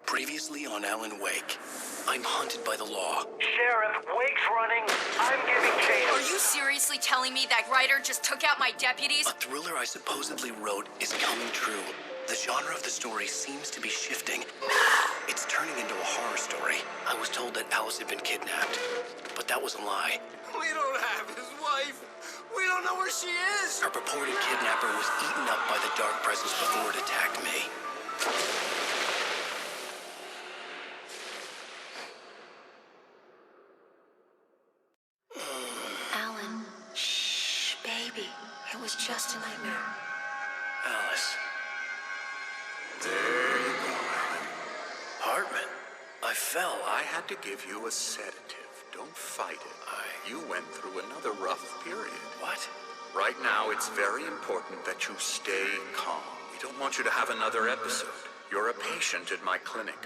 Previously on Alan Wake. I'm hunted by the law. Sheriff, Wake's running. I'm giving chase. Are you seriously telling me that writer just took out my deputies? A thriller I supposedly wrote is coming true. The genre of the story seems to be shifting. It's turning into a horror story. I was told that Alice had been kidnapped, but that was a lie. We don't have his wife. We don't know where she is. Her purported kidnapper was eaten up by the dark presence before it attacked me. Alan, shh, baby. It was just a nightmare. Alice. There you go, Alan. Hartman. I fell. I had to give you a sedative. Don't fight it. You went through another rough period. What? Right now, it's very important that you stay calm. We don't want you to have another episode. You're a patient at my clinic.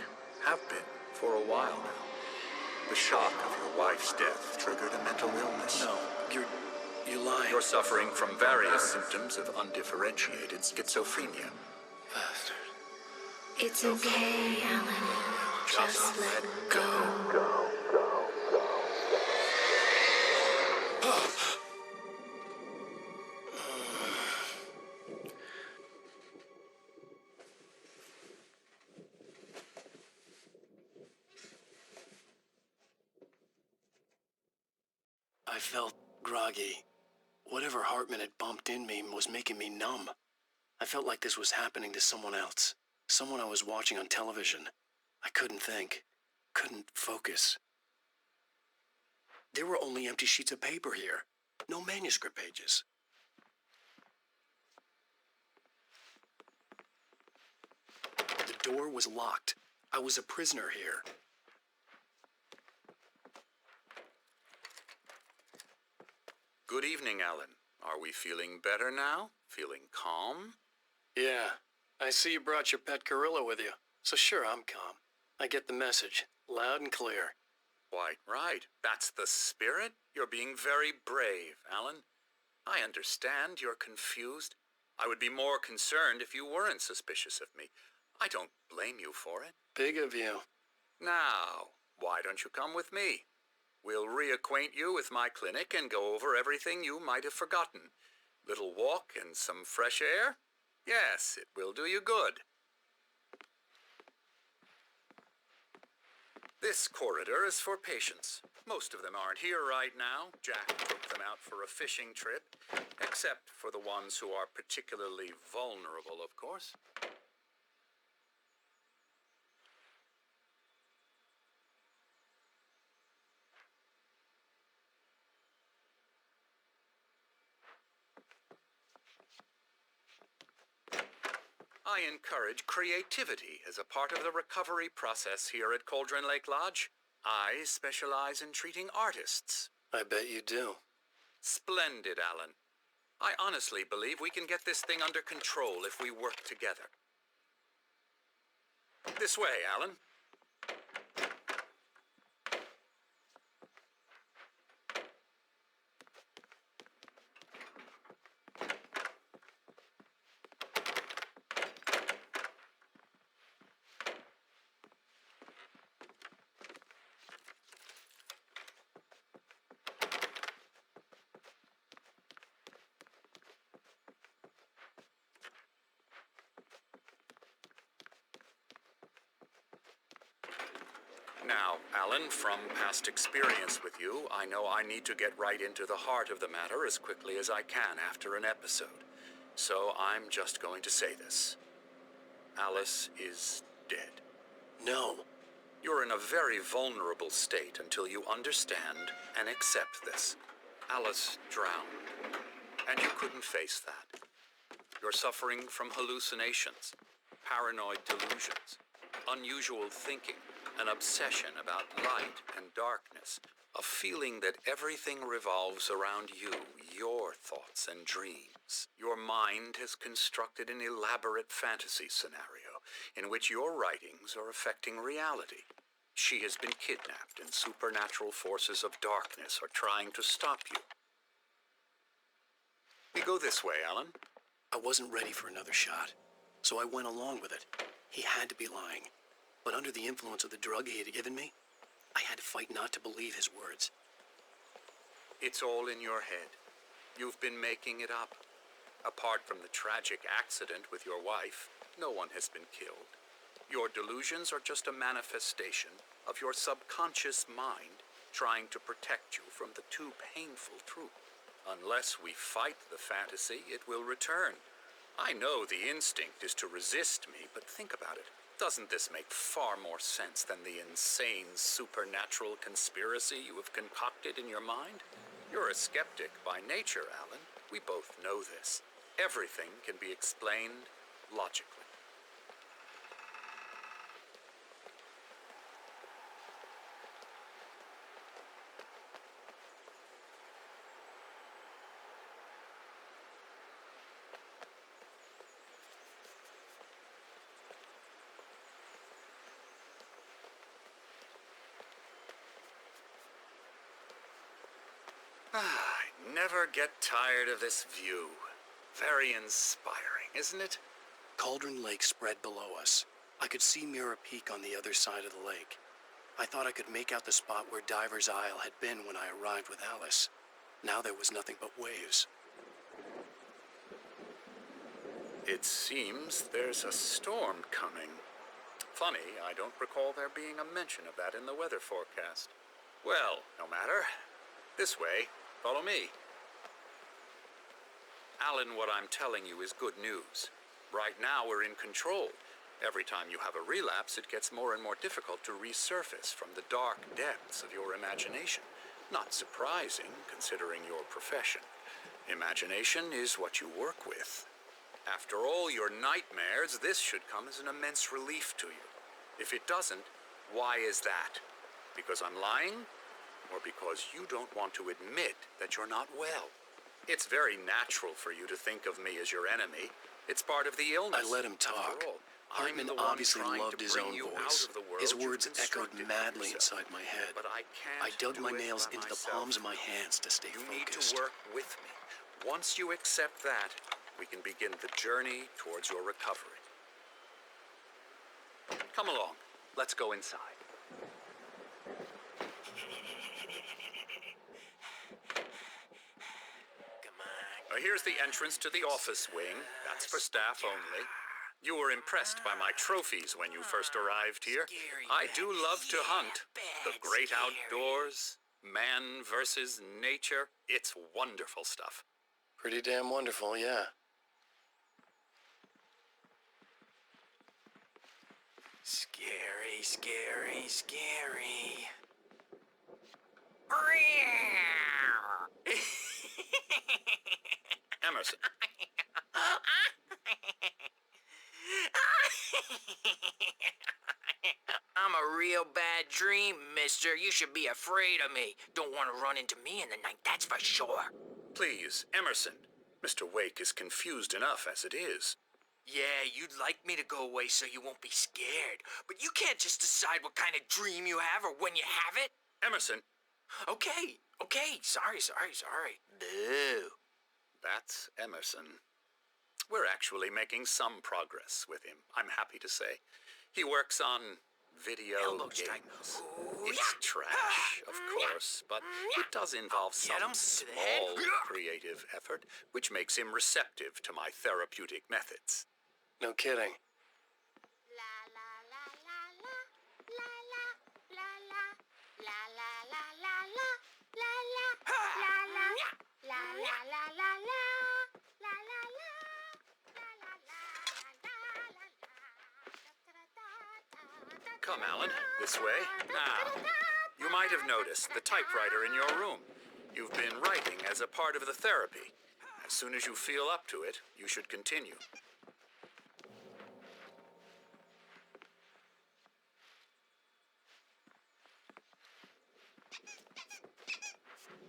Have been for a while now. The shock of your wife's death triggered a mental illness. No, you're lying. You're suffering from various symptoms of undifferentiated schizophrenia. Bastard. It's okay, Alan. Just let go. I felt groggy. Whatever Hartman had bumped in me was making me numb. I felt like this was happening to someone else. Someone I was watching on television. I couldn't think. Couldn't focus. There were only empty sheets of paper here. No manuscript pages. The door was locked. I was a prisoner here. Good evening, Alan. Are we feeling better now? Feeling calm? Yeah. I see you brought your pet gorilla with you. So sure, I'm calm. I get the message. Loud and clear. Quite right. That's the spirit. You're being very brave, Alan. I understand you're confused. I would be more concerned if you weren't suspicious of me. I don't blame you for it. Big of you. Now, why don't you come with me? We'll reacquaint you with my clinic and go over everything you might have forgotten. Little walk and some fresh air? Yes, it will do you good. This corridor is for patients. Most of them aren't here right now. Jack took them out for a fishing trip, except for the ones who are particularly vulnerable, of course. I encourage creativity as a part of the recovery process here at Cauldron Lake Lodge. I specialize in treating artists. I bet you do. Splendid, Alan. I honestly believe we can get this thing under control if we work together. This way, Alan. Now, Alan, from past experience with you, I know I need to get right into the heart of the matter as quickly as I can after an episode. So I'm just going to say this. Alice is dead. No. You're in a very vulnerable state until you understand and accept this. Alice drowned, and you couldn't face that. You're suffering from hallucinations, paranoid delusions, unusual thinking, an obsession about light and darkness, a feeling that everything revolves around you, your thoughts and dreams. Your mind has constructed an elaborate fantasy scenario in which your writings are affecting reality. She has been kidnapped and supernatural forces of darkness are trying to stop you. We go this way, Alan. I wasn't ready for another shot. so I went along with it. He had to be lying. But under the influence of the drug he had given me, I had to fight not to believe his words. It's all in your head. You've been making it up. Apart from the tragic accident with your wife, no one has been killed. Your delusions are just a manifestation of your subconscious mind trying to protect you from the too painful truth. Unless we fight the fantasy, it will return. I know the instinct is to resist me, but think about it. Doesn't this make far more sense than the insane supernatural conspiracy you have concocted in your mind? You're a skeptic by nature, Alan. We both know this. Everything can be explained logically. I never get tired of this view. Very inspiring, isn't it? Cauldron Lake spread below us. I could see Mirror Peak on the other side of the lake. I thought I could make out the spot where Diver's Isle had been when I arrived with Alice. Now there was nothing but waves. It seems there's a storm coming. Funny, I don't recall there being a mention of that in the weather forecast. Well, no matter. This way. Follow me. Alan, what I'm telling you is good news. Right now, we're in control. Every time you have a relapse, it gets more and more difficult to resurface from the dark depths of your imagination. Not surprising, considering your profession. Imagination is what you work with. After all your nightmares, this should come as an immense relief to you. If it doesn't, why is that? Because I'm lying? Or because you don't want to admit that you're not well? It's very natural for you to think of me as your enemy. It's part of the illness. I let him talk. After all, Hartman I'm the one obviously trying loved to his bring own you voice. out of the world His you've words echoed constructed for madly yourself. inside my head. But I can't I dug do my it nails by into the myself. palms of my hands to stay You focused. need to work with me. Once you accept that, we can begin the journey towards your recovery. Come along. Let's go inside. Here's the entrance to the office wing. That's for staff only. You were impressed by my trophies when you first arrived here. I do love to hunt. The great outdoors, man versus nature. It's wonderful stuff. Pretty damn wonderful, yeah. Scary, scary, scary. Emerson. I'm a real bad dream, mister. You should be afraid of me. Don't want to run into me in the night, that's for sure. Please, Emerson. Mr. Wake is confused enough as it is. Yeah, you'd like me to go away so you won't be scared. But you can't just decide what kind of dream you have or when you have it. Emerson. Okay. Sorry. Boo. That's Emerson. We're actually making some progress with him, I'm happy to say. He works on video Elbow games. strike. Ooh, It's yeah. trash, of course, but it does involve Get him some to the head. small creative effort, which makes him receptive to my therapeutic methods. No kidding. Come, Alan, this way. Now, you might have noticed the typewriter in your room. You've been writing as a part of the therapy. As soon as you feel up to it, you should continue.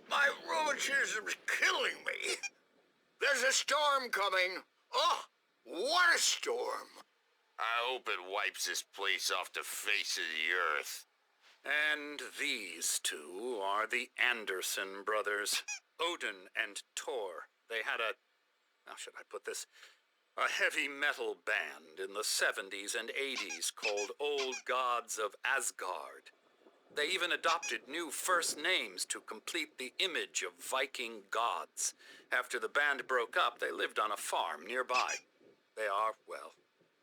My rheumatism's killing me. There's a storm coming. Oh, what a storm. I hope it wipes this place off the face of the earth. And these two are the Anderson brothers, Odin and Tor. They had a, how should I put this? A heavy metal band in the 70s and 80s called Old Gods of Asgard. They even adopted new first names to complete the image of Viking gods. After the band broke up, they lived on a farm nearby. They are, well,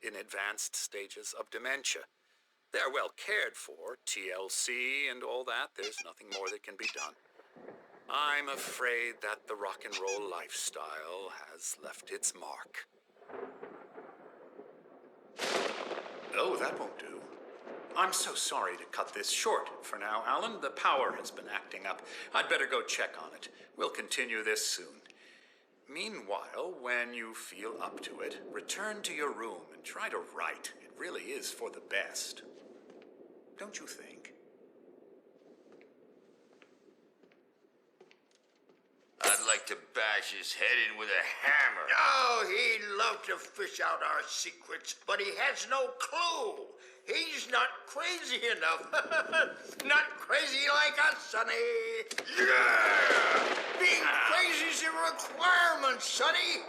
in advanced stages of dementia. They are well cared for, TLC and all that. There's nothing more that can be done. I'm afraid that the rock and roll lifestyle has left its mark. Oh, that won't do. I'm so sorry to cut this short for now, Alan. The power has been acting up. I'd better go check on it. We'll continue this soon. Meanwhile, when you feel up to it, return to your room and try to write. It really is for the best. Don't you think? I'd like to bash his head in with a hammer. Oh, he'd love to fish out our secrets, but he has no clue. He's not crazy enough. Not crazy like us, Sonny. Yeah! Being crazy's a requirement, Sonny.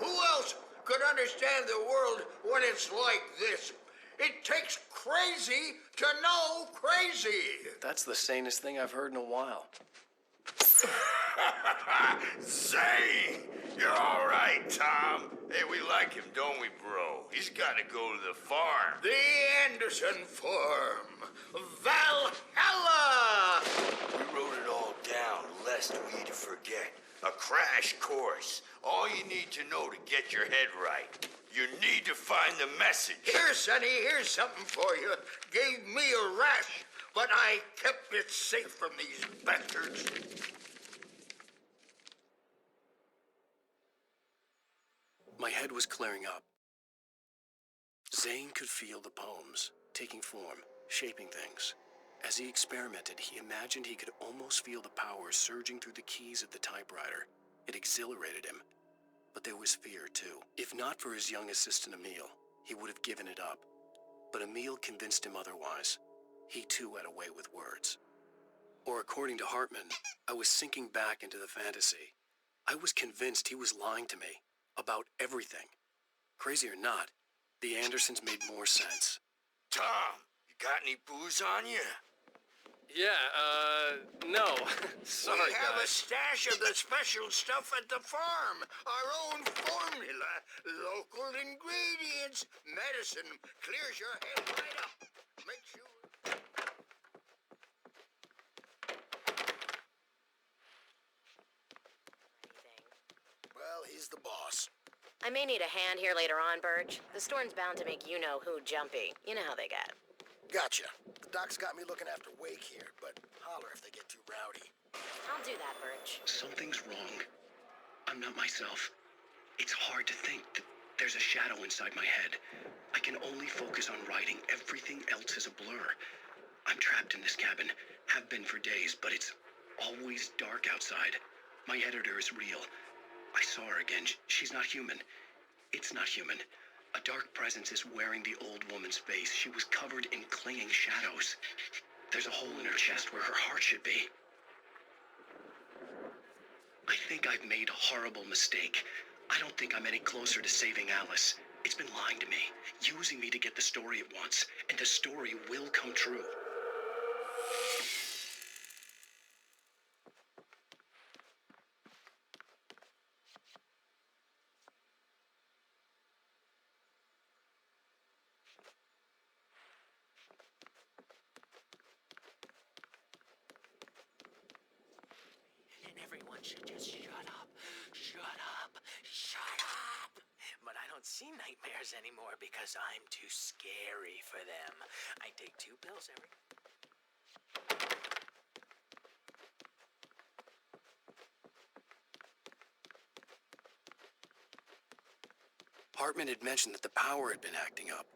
Who else could understand the world when it's like this? It takes crazy to know crazy. That's the sanest thing I've heard in a while. Zane! You're all right, Tom. Hey, we like him, don't we, bro? He's got to go to the farm. The Anderson Farm. Valhalla! We wrote it all down, lest we forget. A crash course. All you need to know to get your head right. You need to find the message. Here, Sonny, here's something for you. Gave me a rash, but I kept it safe from these bastards. My head was clearing up. Zane could feel the poems, taking form, shaping things. As he experimented, he imagined he could almost feel the power surging through the keys of the typewriter. It exhilarated him. But there was fear, too. If not for his young assistant, Emil, he would have given it up. But Emil convinced him otherwise. He, too, had a way with words. Or according to Hartman, I was sinking back into the fantasy. I was convinced he was lying to me. About everything. Crazy or not, the Andersons made more sense. Tom, you got any booze on you? Yeah, no. Sorry, We have a guys. stash of the special stuff at the farm. Our own formula. Local ingredients. Medicine clears your head right up. Makes you... Well, he's the boss. I may need a hand here later on, Birch. The storm's bound to make you-know-who jumpy. You know how they get. Gotcha. The doc's got me looking after Wake here, but holler if they get too rowdy. I'll do that, Birch. Something's wrong. I'm not myself. It's hard to think that there's a shadow inside my head. I can only focus on writing. Everything else is a blur. I'm trapped in this cabin. Have been for days, but it's always dark outside. My editor is real. I saw her again. She's not human. It's not human. A dark presence is wearing the old woman's face. She was covered in clinging shadows. There's a hole in her chest where her heart should be. I think I've made a horrible mistake. I don't think I'm any closer to saving Alice. It's been lying to me, using me to get the story it wants, and the story will come true. And everyone should just shut up. Shut up. Shut up. But I don't see nightmares anymore because I'm too scary for them. I take 2 pills every... Hartman had mentioned that the power had been acting up.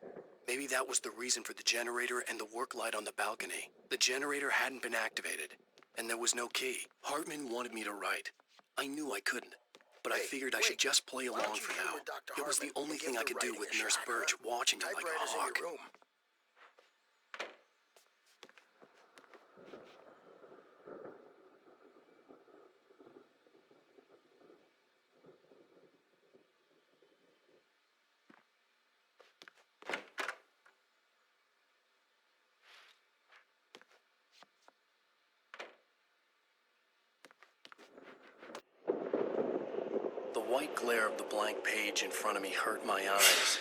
Maybe that was the reason for the generator and the work light on the balcony. The generator hadn't been activated, and there was no key. Hartman wanted me to write. I knew I couldn't, but I figured I should just play along for now. It was the only thing I could do with Nurse Birch watching me like a hawk. white glare of the blank page in front of me hurt my eyes.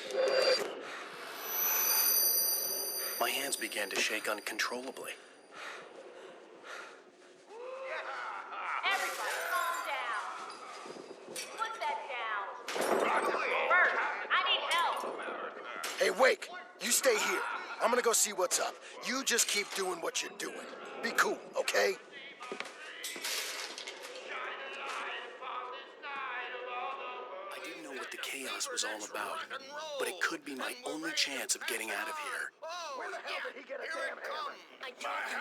My hands began to shake uncontrollably. Everybody, calm down. Put that down. Bert, I need help. Hey, Wake, you stay here. I'm gonna go see what's up. You just keep doing what you're doing. Be cool, okay? I didn't know what the chaos was all about, but it could be my only chance of getting out of here. Where the hell did he get a damn hammer? I told you.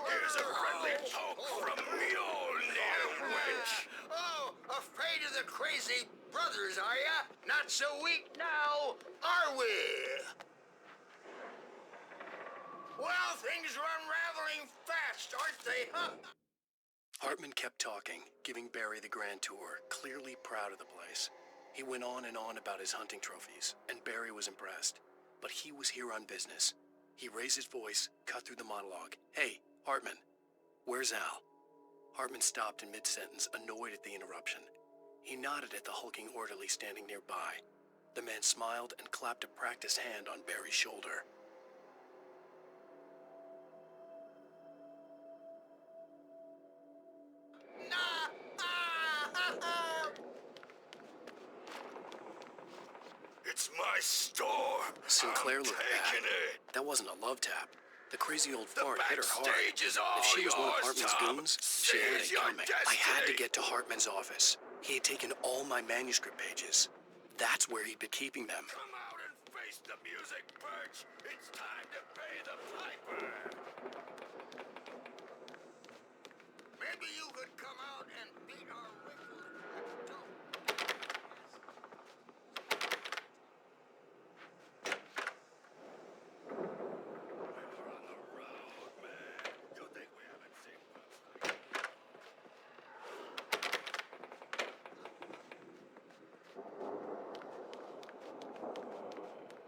Here's a friendly poke from Mjolnir, wench. Oh, afraid of the crazy brothers, are ya? Not so weak now, are we? Well, things are unraveling fast, aren't they, huh? Hartman kept talking, giving Barry the grand tour, clearly proud of the place. He went on and on about his hunting trophies, and Barry was impressed. But he was here on business. He raised his voice, cut through the monologue. Hey, Hartman, where's Al? Hartman stopped in mid-sentence, annoyed at the interruption. He nodded at the hulking orderly standing nearby. The man smiled and clapped a practiced hand on Barry's shoulder. It's my store. Sinclair I'm looked taking bad. it. That wasn't a love tap. The crazy old The fart hit her hard. backstage is all If she was one of yours, Hartman's Tom. goons, she had Seize it your coming. I had to destiny. get to Hartman's office. He had taken all my manuscript pages. That's where he'd been keeping them. Come out and face the music, Birch. It's time to pay the piper. Maybe you could come out and beat our wrinkled dope. You think we haven't seen Bugs?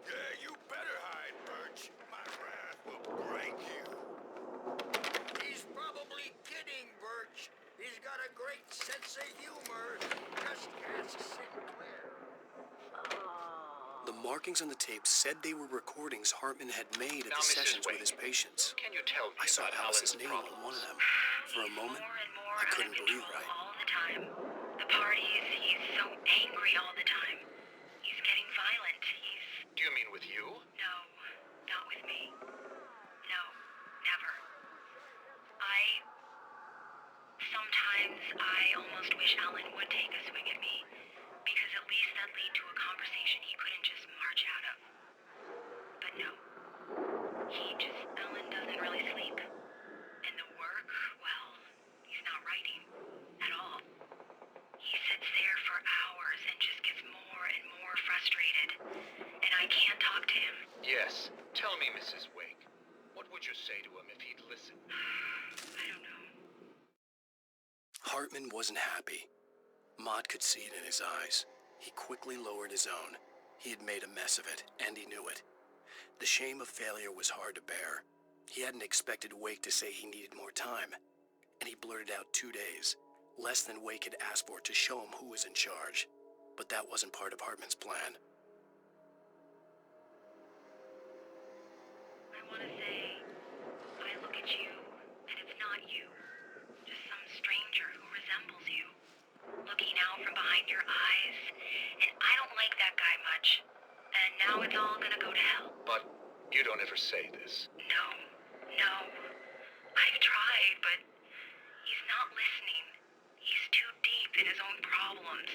Yeah, you better hide, Birch. My wrath will break you. He's probably kidding, Birch. He's got a great sense of humor. Just ask Sinclair. The markings on the tape said they were recordings Hartman had made at Now, the Mrs. sessions with Wade, his patients. Can you tell me I saw about Alice's Alan's name problems? on one of them. For a moment, More and more I couldn't out of breathe control right. all the time. The parties, he's so angry all the time. He's getting violent. Do you mean with you? No, not with me. No, never. Sometimes I almost wish Alan would take a swing at me, because at least that'd lead to a conversation he couldn't just march out of. But no. Alan doesn't really sleep. And the work, well, he's not writing at all. He sits there for hours and just gets more and more frustrated. And I can't talk to him. Yes. Tell me, Mrs. Wake. What would you say to him if he'd listen? I don't know. Hartman wasn't happy. Maude could see it in his eyes. He quickly lowered his own. He had made a mess of it, and he knew it. The shame of failure was hard to bear. He hadn't expected Wake to say he needed more time, and he blurted out 2 days, less than Wake had asked for to show him who was in charge. But that wasn't part of Hartman's plan. I want to say, I look at you, and it's not you. Just some stranger who resembles you. Looking out from behind your eyes, and I don't like that guy much. And now it's all gonna go to hell. But you don't ever say this. No. I've tried, but he's not listening. He's too deep in his own problems,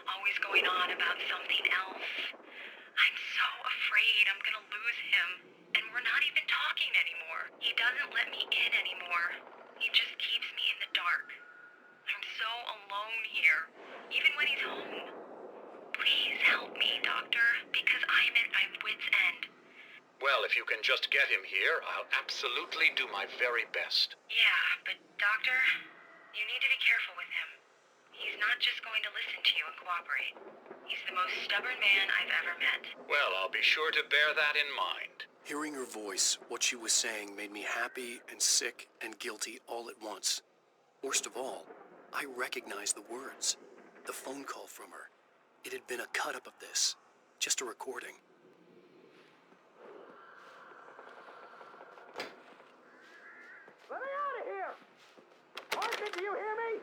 always going on about something else. I'm so afraid I'm gonna lose him, and we're not even talking anymore. He doesn't let me in anymore. He just keeps me in the dark. I'm so alone here, even when he's home. Please help me, Doctor, because I'm at my wit's end. Well, if you can just get him here, I'll absolutely do my very best. Yeah, but Doctor, you need to be careful with him. He's not just going to listen to you and cooperate. He's the most stubborn man I've ever met. Well, I'll be sure to bear that in mind. Hearing her voice, what she was saying made me happy and sick and guilty all at once. Worst of all, I recognized the words. the phone call from her. It had been a cut-up of this. Just a recording. Let me out of here! Hartman, do you hear me?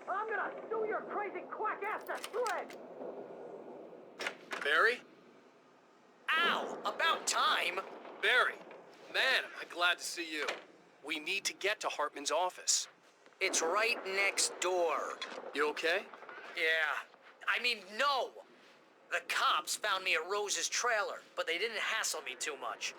I'm gonna sue your crazy quack ass to shreds! Barry? Ow! About time! Barry! Man, am I glad to see you. We need to get to Hartman's office. It's right next door. You okay? Yeah. I mean, no! The cops found me at Rose's trailer, but they didn't hassle me too much.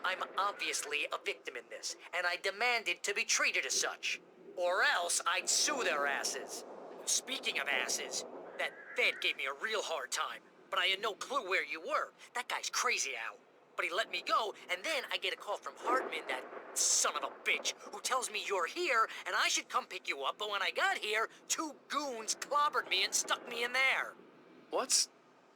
I'm obviously a victim in this, and I demanded to be treated as such. Or else I'd sue their asses. Speaking of asses, that Fed gave me a real hard time, but I had no clue where you were. That guy's crazy, Al. But he let me go, and then I get a call from Hartman, that son of a bitch, who tells me you're here, and I should come pick you up, but when I got here, 2 goons clobbered me and stuck me in there. What's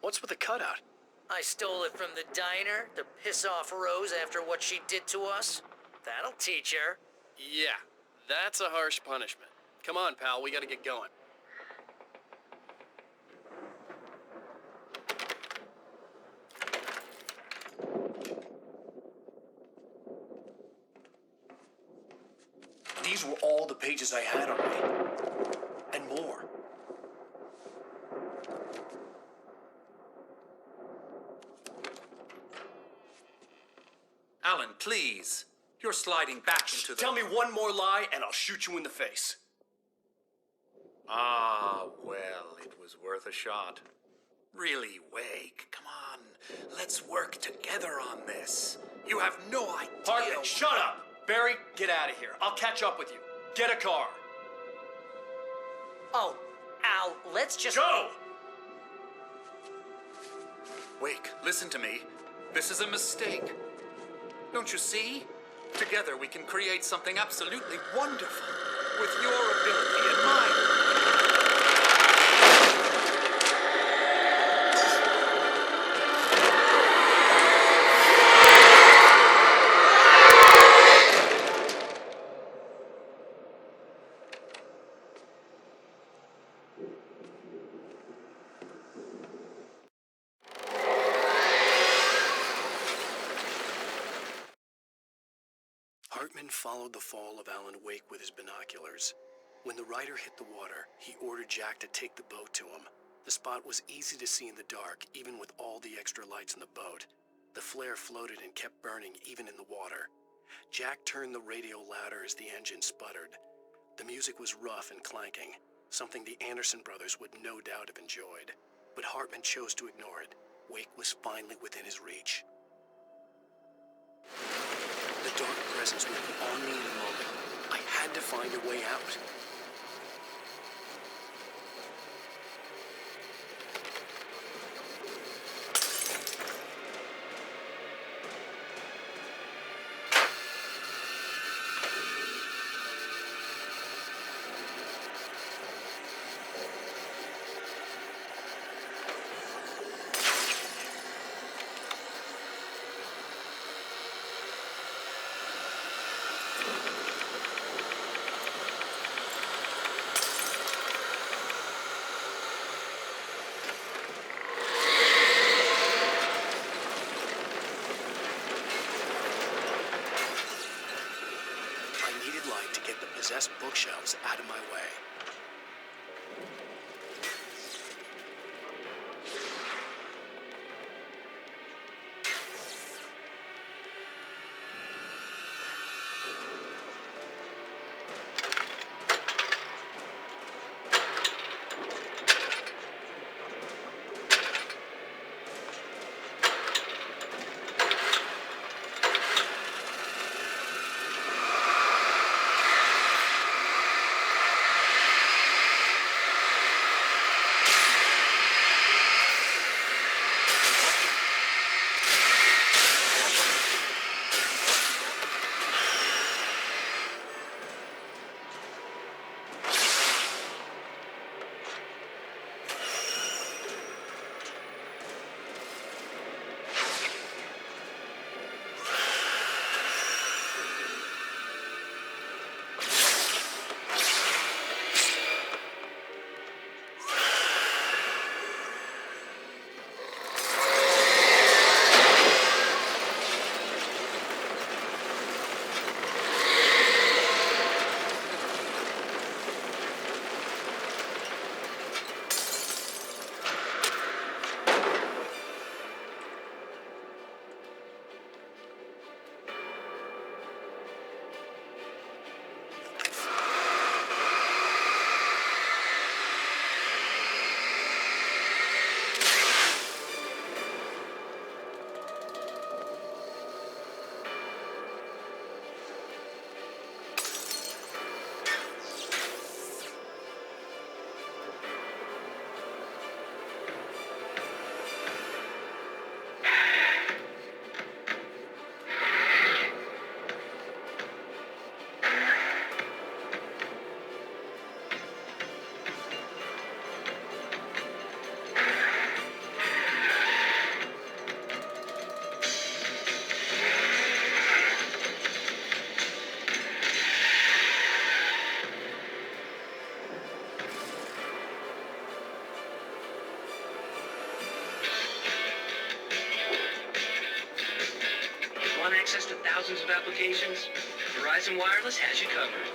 with the cutout? I stole it from the diner to piss off Rose after what she did to us. That'll teach her. Yeah, that's a harsh punishment. Come on, pal, we gotta get going. These were all the pages I had on me. And more. Alan, please. You're sliding back into the... Tell me one more lie and I'll shoot you in the face. Ah, well, it was worth a shot. Really, Wake, come on. Let's work together on this. You have no idea... Hartman, shut up! Barry, get out of here. I'll catch up with you. Get a car. Oh, Al, let's just... Go! Wake, listen to me. This is a mistake. Don't you see? Together we can create something absolutely wonderful. With your ability and mine. Hartman followed the fall of Alan Wake with his binoculars. When the rider hit the water, he ordered Jack to take the boat to him. The spot was easy to see in the dark, even with all the extra lights in the boat. The flare floated and kept burning even in the water. Jack turned the radio louder as the engine sputtered. The music was rough and clanking, something the Anderson brothers would no doubt have enjoyed. But Hartman chose to ignore it. Wake was finally within his reach. The dark presence would be on me in a moment. I had to find a way out. Possessed bookshelves out of my way. thousands of applications, Verizon Wireless has you covered.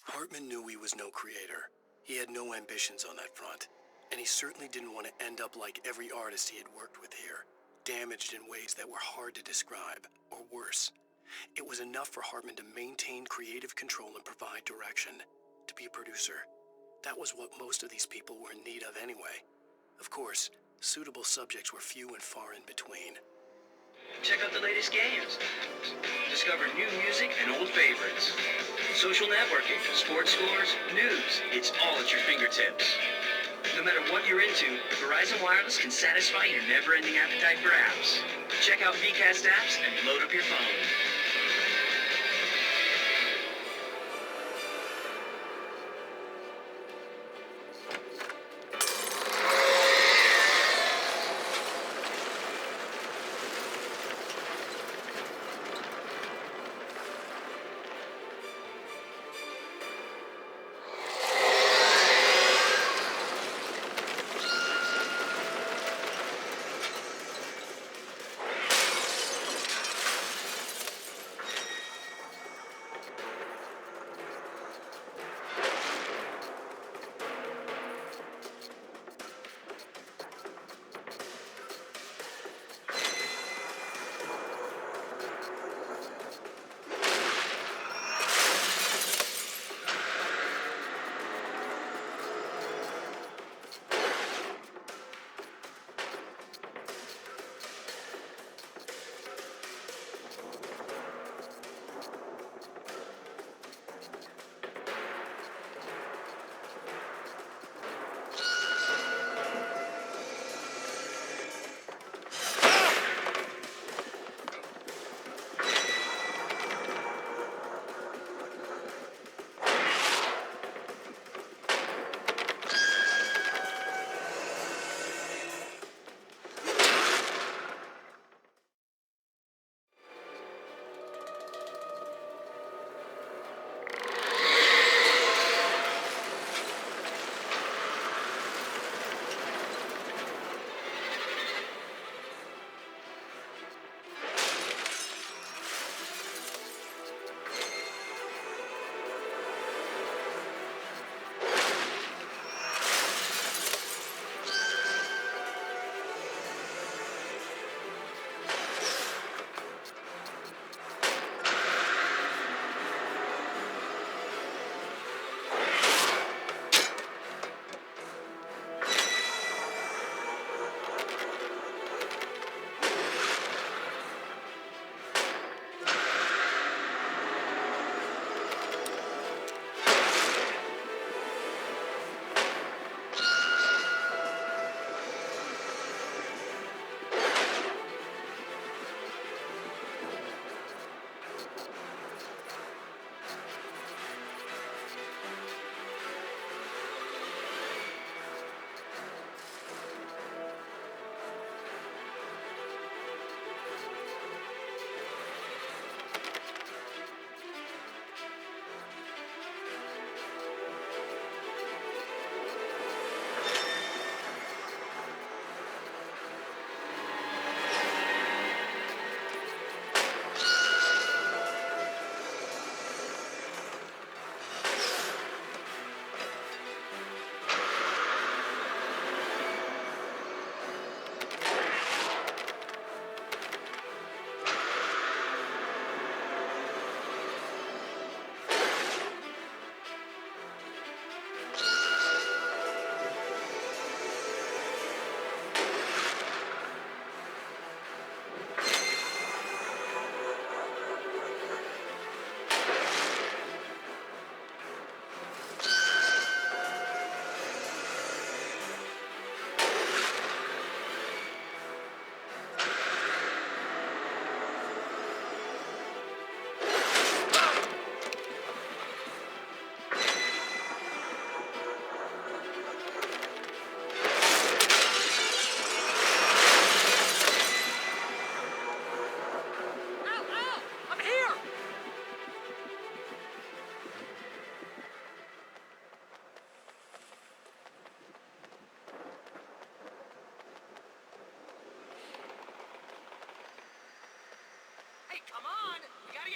Hartman knew he was no creator. He had no ambitions on that front. And he certainly didn't want to end up like every artist he had worked with here, damaged in ways that were hard to describe, or worse. It was enough for Hartman to maintain creative control and provide direction, to be a producer. That was what most of these people were in need of anyway. Of course, suitable subjects were few and far in between. Check out the latest games. Discover new music and old favorites. Social networking, sports scores, news. It's all at your fingertips. No matter what you're into, Verizon Wireless can satisfy your never-ending appetite for apps. Check out VCast apps and load up your phone.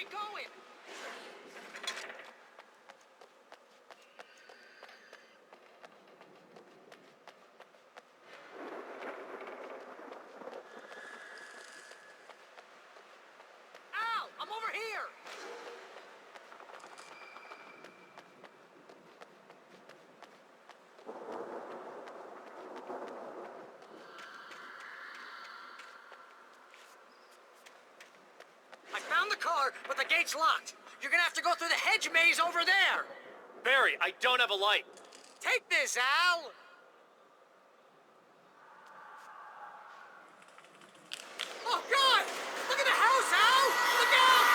you going? Al, I'm over here! I found the car, but the gate's locked. You're gonna have to go through the hedge maze over there. Barry, I don't have a light. Take this, Al! Oh, God! Look at the house, Al! Look out!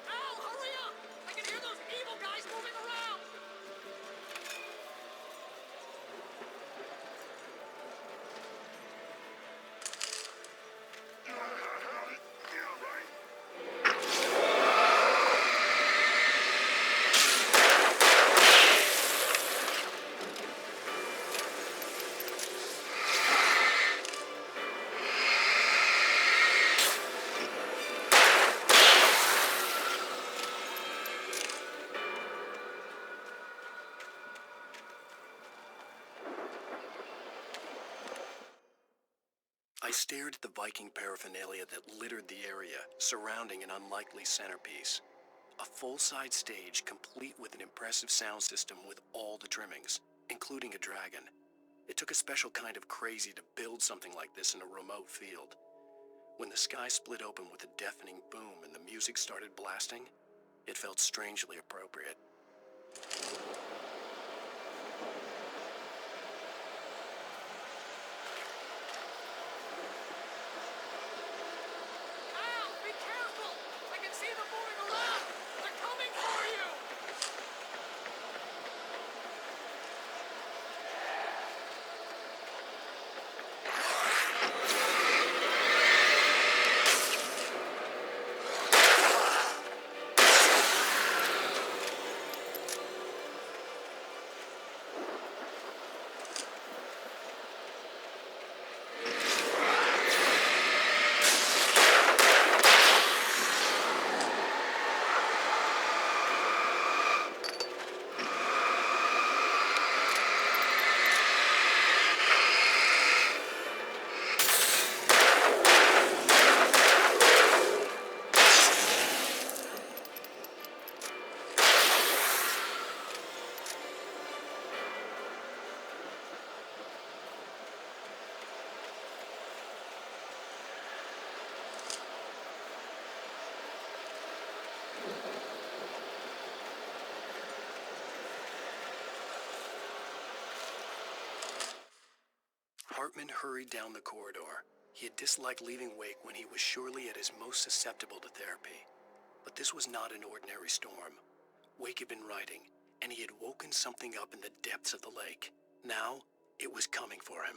Al, hurry up! I can hear those evil guys moving around! I stared at the Viking paraphernalia that littered the area, surrounding an unlikely centerpiece. A full-size stage complete with an impressive sound system with all the trimmings, including a dragon. It took a special kind of crazy to build something like this in a remote field. When the sky split open with a deafening boom and the music started blasting, it felt strangely appropriate. Al, be careful! I can see them moving around! They're coming for you! Hartman hurried down the corridor. He had disliked leaving Wake when he was surely at his most susceptible to therapy. But this was not an ordinary storm. Wake had been writing, and he had woken something up in the depths of the lake. Now, it was coming for him.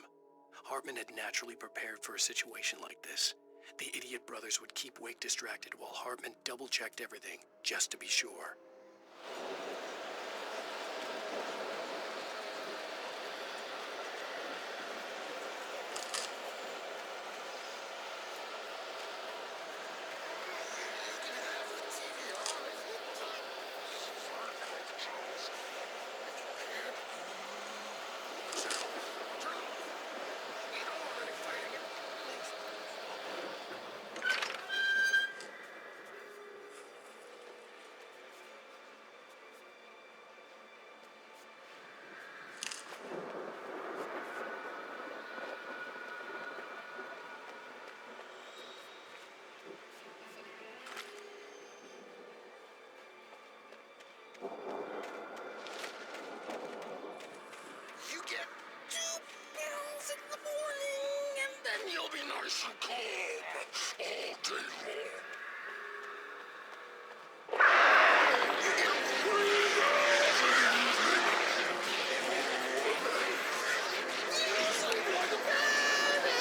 Hartman had naturally prepared for a situation like this. The idiot brothers would keep Wake distracted while Hartman double-checked everything, just to be sure. You get 2 pills in the morning, and then you'll be nice and calm all day long. You get 3 pills in the evening. You sleep like a baby.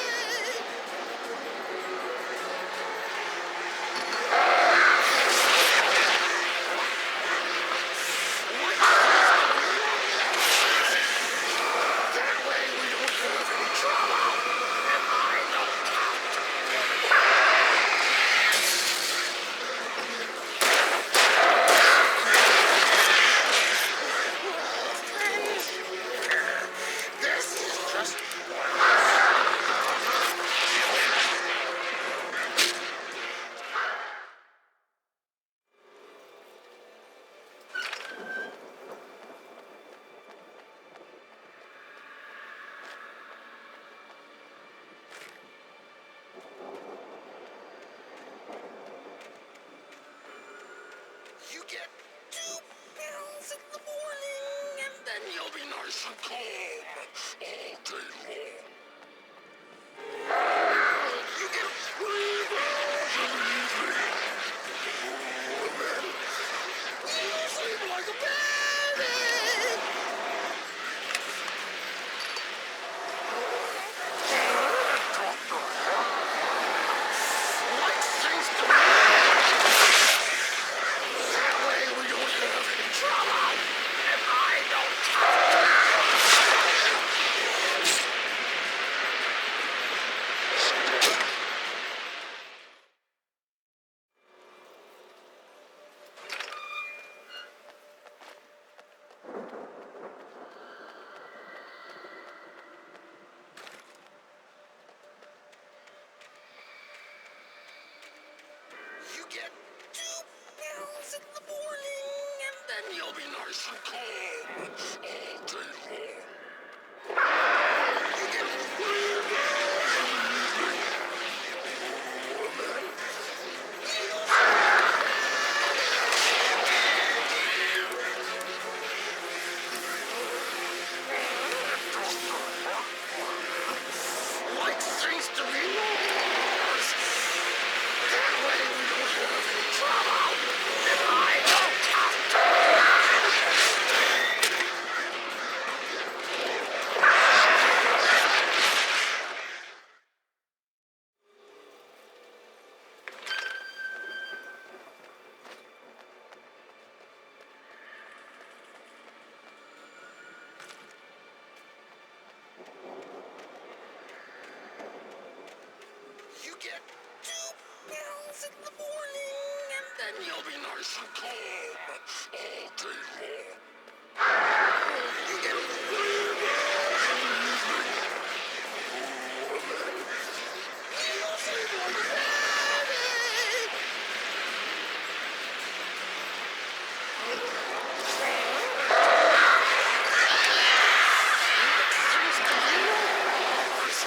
You get 2 pills in the morning, and then you'll be nice and calm all day long. You get 3 pills in the evening. And then you sleep like a baby. Like things to me. You get 2 pills in the morning, and then you'll be nice and calm all day long. You get 3 pills in the evening. And then like things to be yours. That way we don't have any trouble. And I don't have to. You get 2 pills in the morning, and then you'll be nice and calm all day long. You get 3 pills in the evening. And then you'll sleep like a baby. Seems to be yours.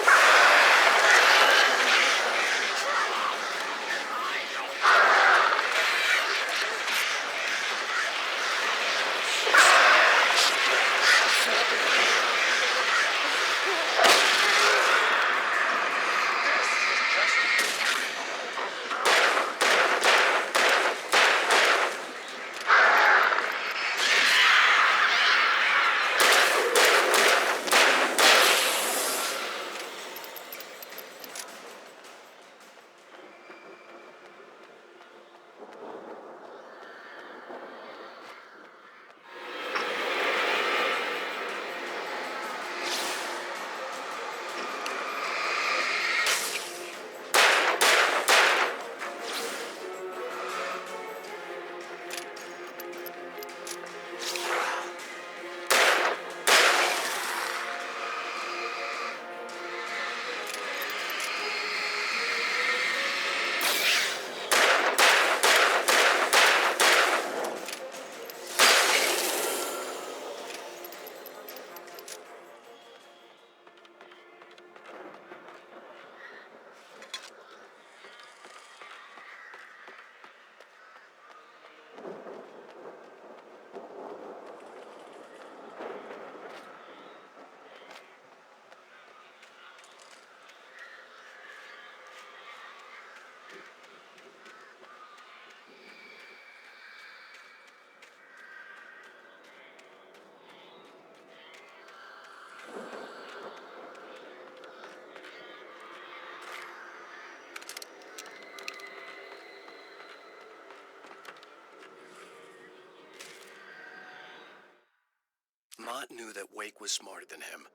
Mott knew that Wake was smarter than him.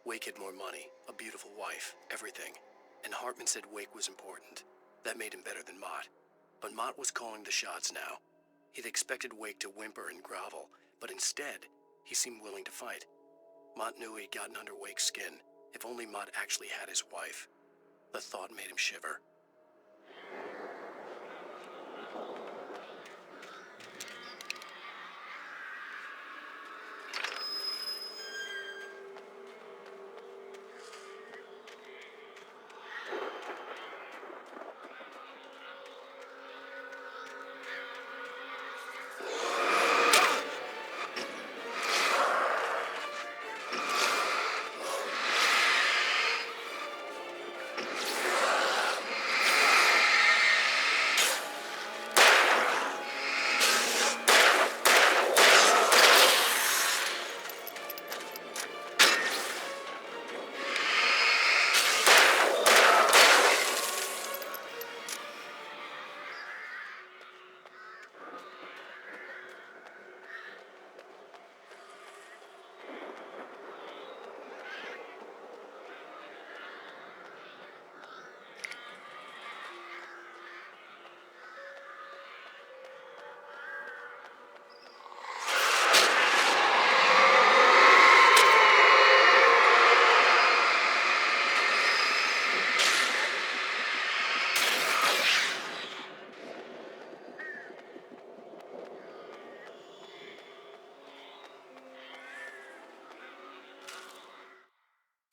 Wake had more money, a beautiful wife, everything. And Hartman said Wake was important. That made him better than Mott. But Mott was calling the shots now. He'd expected Wake to whimper and grovel, but instead, he seemed willing to fight. Mott knew he'd gotten under Wake's skin. If only Mott actually had his wife. The thought made him shiver.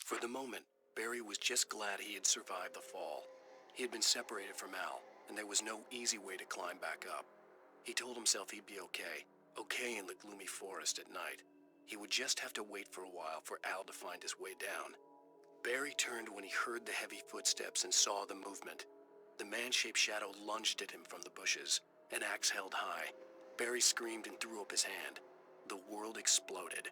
For the moment, Barry was just glad he had survived the fall. He had been separated from Al, and there was no easy way to climb back up. He told himself he'd be okay in the gloomy forest at night. He would just have to wait for a while for Al to find his way down. Barry turned when he heard the heavy footsteps and saw the movement. The man-shaped shadow lunged at him from the bushes, an axe held high. Barry screamed and threw up his hand. The world exploded.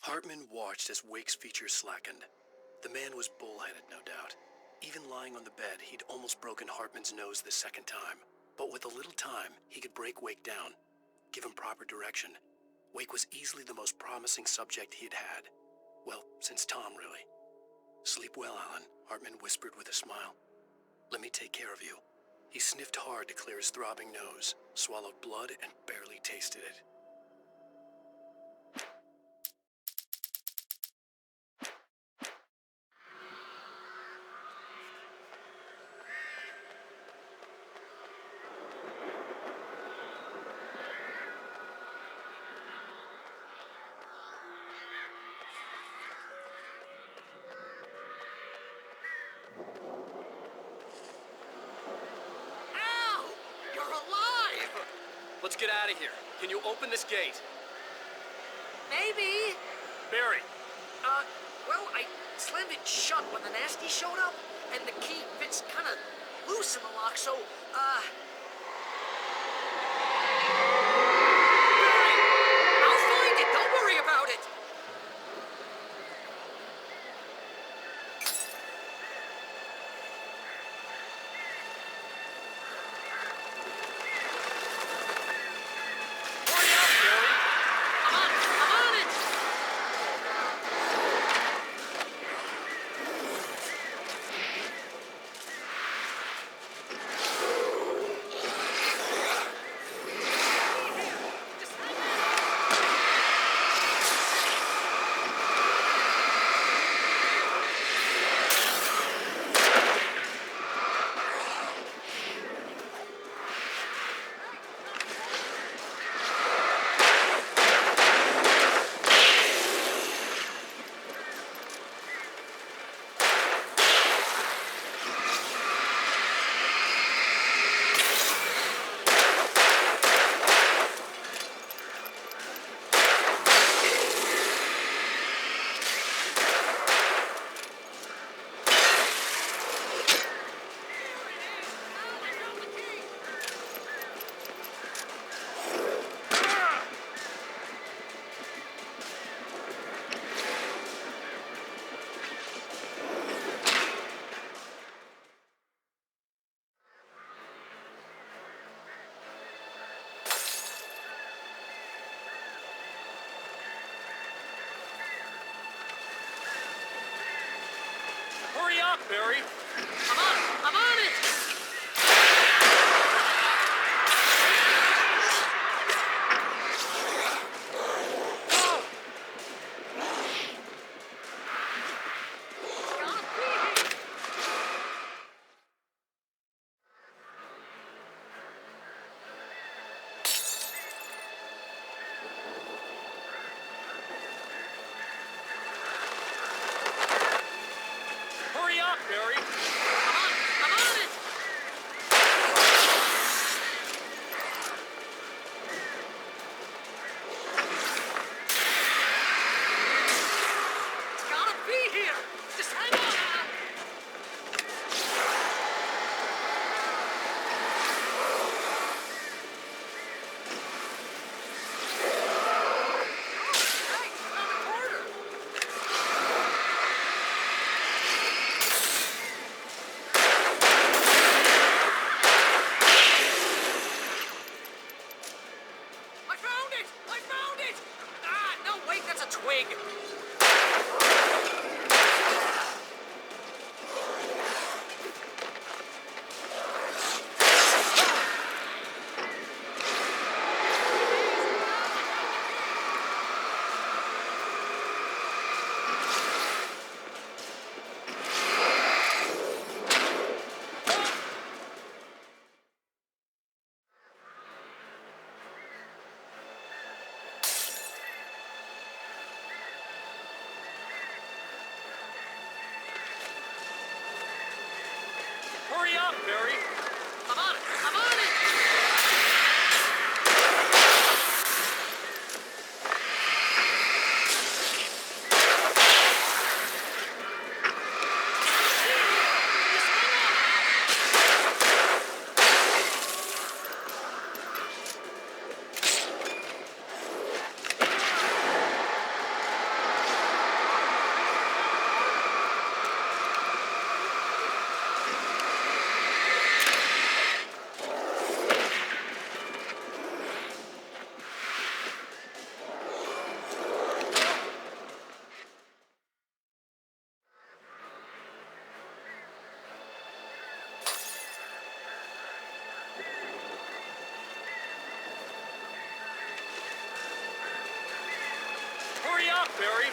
Hartman watched as Wake's features slackened. The man was bullheaded, no doubt. Even lying on the bed, he'd almost broken Hartman's nose the second time. But with a little time, he could break Wake down, give him proper direction. Wake was easily the most promising subject he'd had. Well, since Tom, really. Sleep well, Alan, Hartman whispered with a smile. Let me take care of you. He sniffed hard to clear his throbbing nose, swallowed blood, and barely tasted it. Let's get out of here. Can you open this gate? Maybe. Barry! Well, I slammed it shut when the nasty showed up, and the key fits kind of loose in the lock, so, Barry, I'll find it. Don't worry about it. Hurry up, Barry! I'm on it. Hurry up, Barry! I'm on it. Hurry up, Barry! I'm on it. It's gotta be here. Just hang on now. Hey, around the corner. I found it! I found it! Ah, no, wait, that's a twig. Hurry up, Barry! I'm on it! I'm on it! Hurry up, Barry!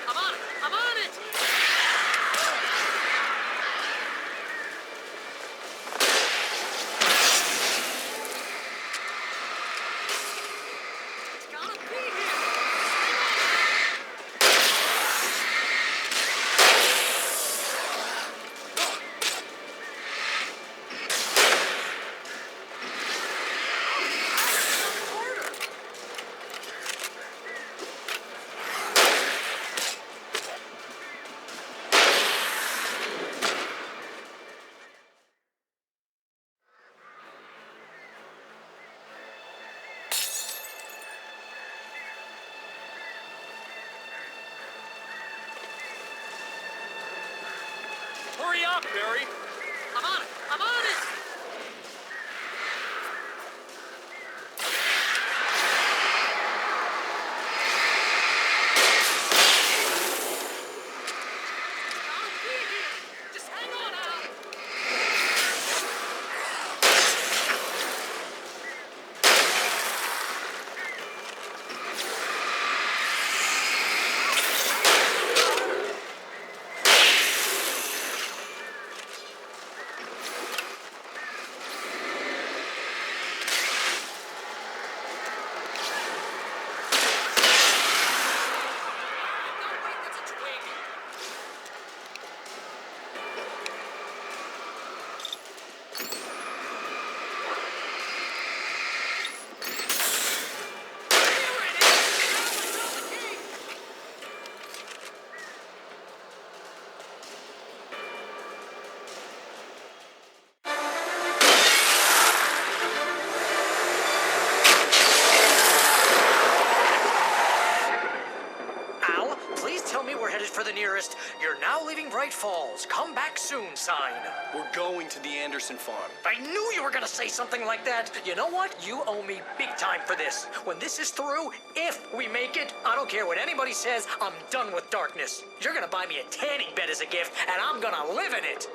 I'm on it! I'm on it! It's gotta be here! Hang on! up, Barry! I'm on it! I'm on it! Just hang on, Al! Al, please tell me we're headed for the nearest "You're now leaving Bright Falls. Come back soon" sign. We're going to the Anderson farm. I knew you were gonna say something like that. You know what? You owe me big time for this. When this is through, if we make it, I don't care what anybody says, I'm done with darkness. You're gonna buy me a tanning bed as a gift, and I'm gonna live in it.